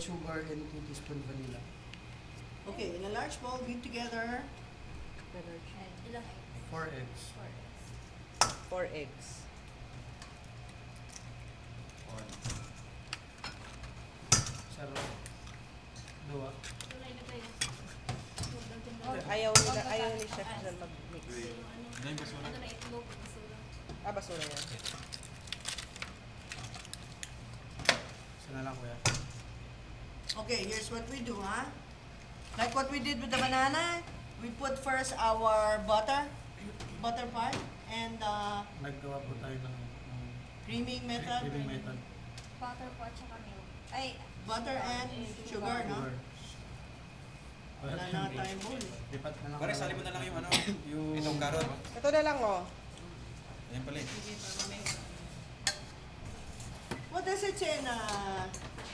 Sugar and 2 teaspoon vanilla. Okay, in a large bowl, beat together. 4 eggs. 4 eggs. Sarap. Dua. Ayaw ni chef na mag-mix. Basura yan. Sana lang kuya. Okay, here's what we do, huh? Like what we did with the banana, we put first our butter part, and Naggawa po tayo ng creaming method. creaming method. Butter po at saka milk. Ay, Butter and sugar, no? Sugar. Wala na tayong bowl. Lipat na lang. Pare, sali mo na lang yung ano, Yung itong carrot. Ito na lang, oh. Ayan pala eh. What does it say na?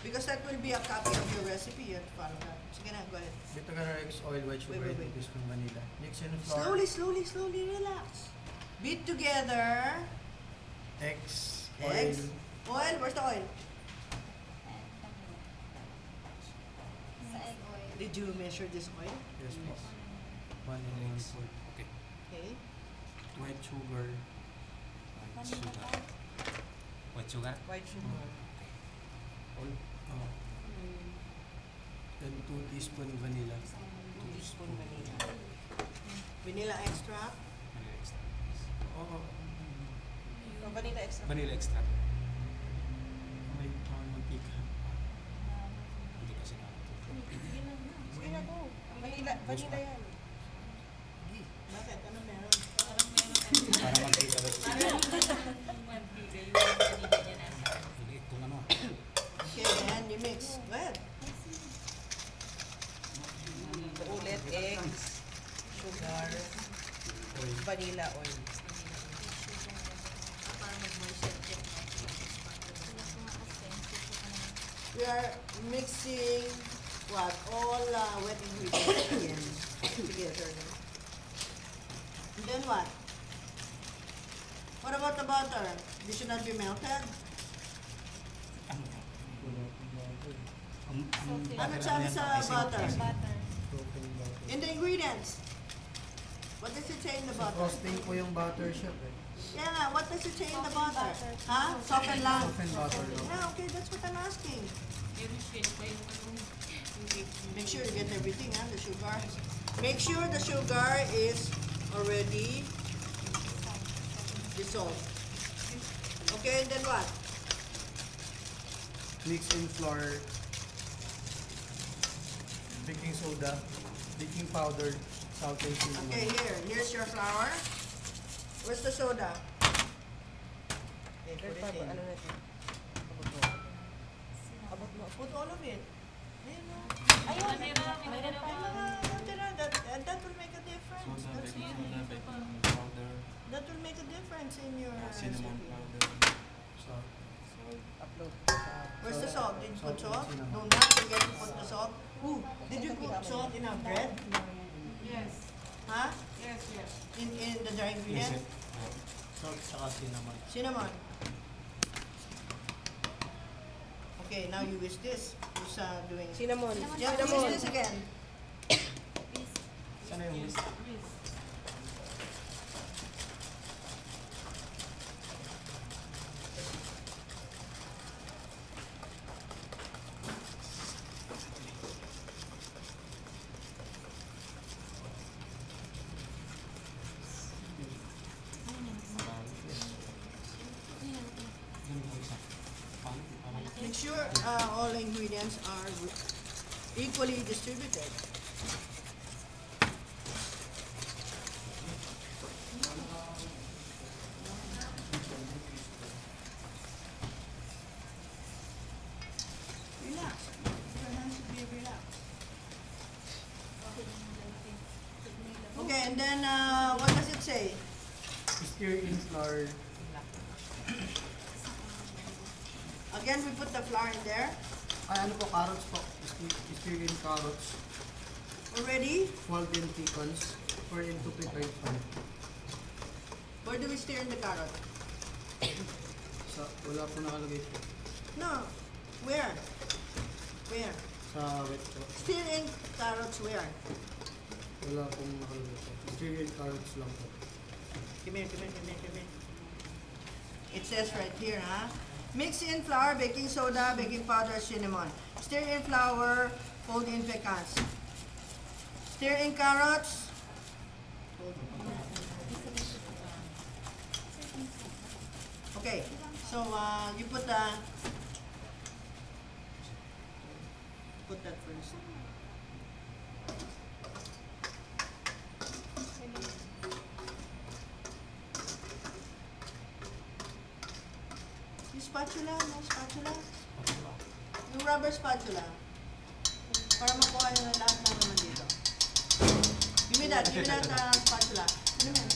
Because that will be a copy of your recipe. You have to follow that. Sige na, go ahead. Beat together eggs, oil, white sugar, Wait. and 2 teaspoon vanilla. Mix in flour. Slowly, relax. Beat together. Eggs, Eggs. Oil, where's the oil? sa egg oil. Did you measure this oil? Yes po. 1 and 1/4. Okay. Okay. White sugar. White sugar. White sugar? White sugar. All. Oh. Then 2 teaspoon vanilla. 2 teaspoon vanilla. Vanilla extract. Vanilla extract. Oo. So, vanilla extra. Vanilla extract. May mantika. Hindi kasi na. Sige na, go. Vanilla yan. Bakit? Ano meron? Para mag-kita ba? Hindi, kung ano. Okay, and you mix. Go ahead. So, ulit, eggs, sugar, vanilla oil. We are mixing what? All wet ingredients again together. And then what? What about the butter? This should not be melted. Ano sabi sa butter? Butter. In the ingredients. What does it say in the butter? Frosting po yung butter chef eh. Yeah nga, what does it say in the Soften butter? butter. Huh? Soften lang. Soften butter. no? Yeah, okay, that's what I'm asking. Make sure you get everything, huh? The sugar. Make sure the sugar is already dissolved. Okay, and then what? Mix in flour, baking soda, baking powder, salt and cinnamon. Okay, here's your flour. Where's the soda? Okay, put it in. Ano natin? Abot mo. Put all of it. Ayun na. Ayun, meron pa. That will make a difference. Soda, That's baking fine. soda, baking powder, That will make a difference in your cinnamon recipe. powder. Salt. Upload. Where's the salt? Did you put Salt salt? and cinnamon. No, not forget to put the salt. Ooh, did you put salt in our bread? Yes, Huh? yes. In the dry ingredient? Salt saka cinnamon. Cinnamon. Okay, now you wish this. Who's doing it? Cinnamon. Yeah, Cinnamon. use this again. Sana yung whisk? Make sure all ingredients are equally distributed. Relax. Your hands should be relaxed. Okay, and then what does it say? Stir in flour. Again, we put the flour in there. Ay, ano po, carrots po. Stir in carrots. Already? Fold in pecans. Pour into prepared pan. Where do we stir in the carrot? Sa, wala po nakalagay po. No. Where? Where? Sa wet po. Steer in carrots where? Wala pong nakalagay po. Cereal carrots lang po. Come here, come here, come here, come here. It says right here, huh? Mix in flour, baking soda, baking powder, cinnamon. Stir in flour, fold in pecans. Stir in carrots. Okay, so you put that first. Yung spatula, no spatula. Yung rubber spatula. Para makuha nyo na lahat ng naman dito. Give me that spatula. Ano yan?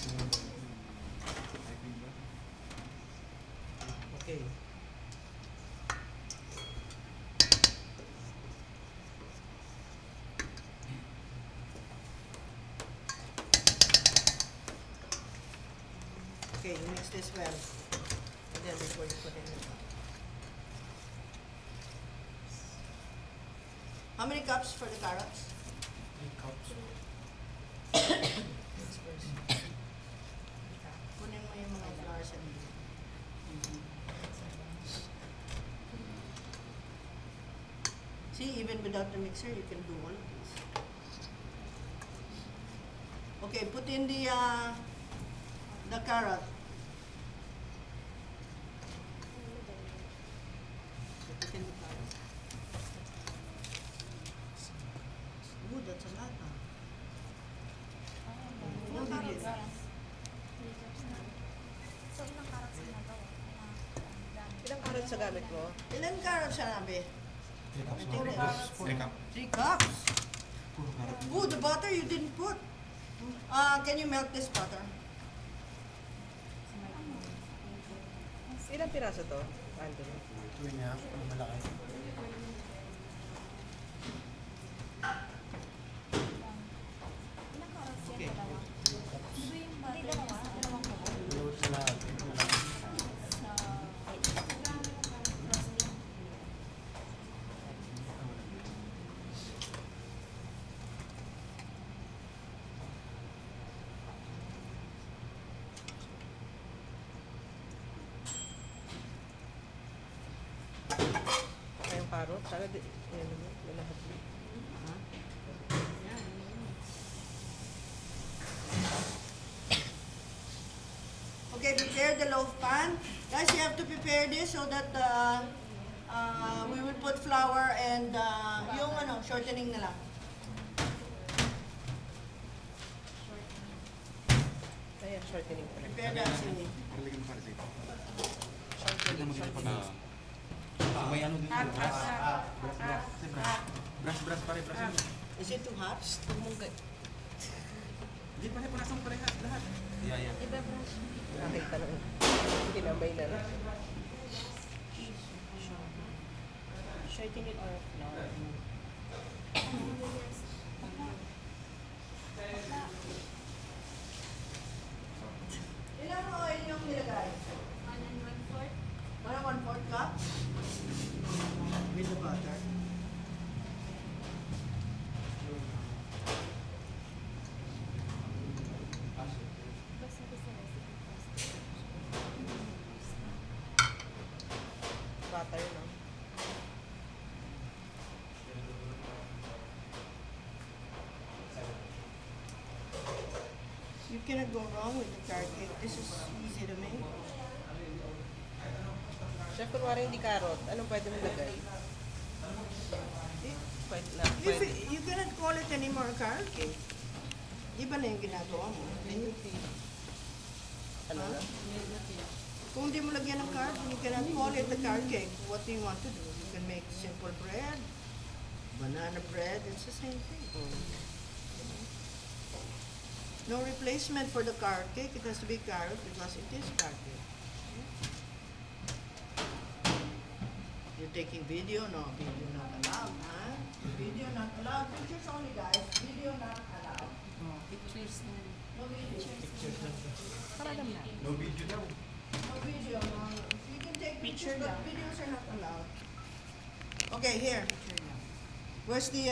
Okay. Okay, you mix this well. And then before you put it in. How many cups for the carrots? 3 cups. Mix first. Kunin mo yung mga flour sa dito. See, even without the mixer, you can do all of this. Okay, put in the carrot. Put in the carrot. Ooh, that's a lot, huh? Ilang Hindi. carrots yan? So, ilang carrots na to? Ilang carrots sa gamit mo? Ilan carrots siya nabi? 3 cups. Puro carrots. 3 cups. 3 cups. Puro carrot. Ooh, the butter you didn't put. Can you melt this butter? Ilang piraso to, Anthony? Ito niya, malaki. Ilang carrots yan? Okay. Dalawa? Hindi yung butter. Dalawa? Dalawang kubo? Load sa lahat. Malaki. Sa... Ay, yung carrot? Sana di, yan naman, yung lahat. Okay, prepare the loaf pan. Guys, you have to prepare this so that we will put flour and yung shortening na lang. Ayan, shortening pa lang. Prepare that, Cindy. Lalagyan mo para dito. Shortening, shortening. May ano dito. Brush pare, brush. Is it too hot? Tumungkay. Hindi pare, punasan mo parehas lahat. Yeah. Ibe-brush. Nakita na. Tinambay na lang. Shortening or flour? Ilang oil yung nilagay? 1 and 1/4. 1/4 cup? With the butter. Basta ko sa recipe first. Butter, no? You cannot go wrong with the carrot cake. This is easy to make. Chef, kunwari hindi carrot, anong pwede mo lagay? Pwede na, If pwede. you cannot call it anymore carrot cake. Iba na yung ginagawa mo. Ano na? Kung hindi mo lagyan ng carrot, you cannot call it a carrot cake. What do you want to do? You can make simple bread, banana bread, it's the same thing. No replacement for the carrot cake. It has to be carrot because it is carrot cake. You're taking video? No, video not allowed, huh? Video not allowed. Pictures only, guys. Video not allowed. Pictures na. No video. Para alam na. No video daw. No video, no. You can take Picture pictures, but lang. videos are not allowed. Okay, here. Where's the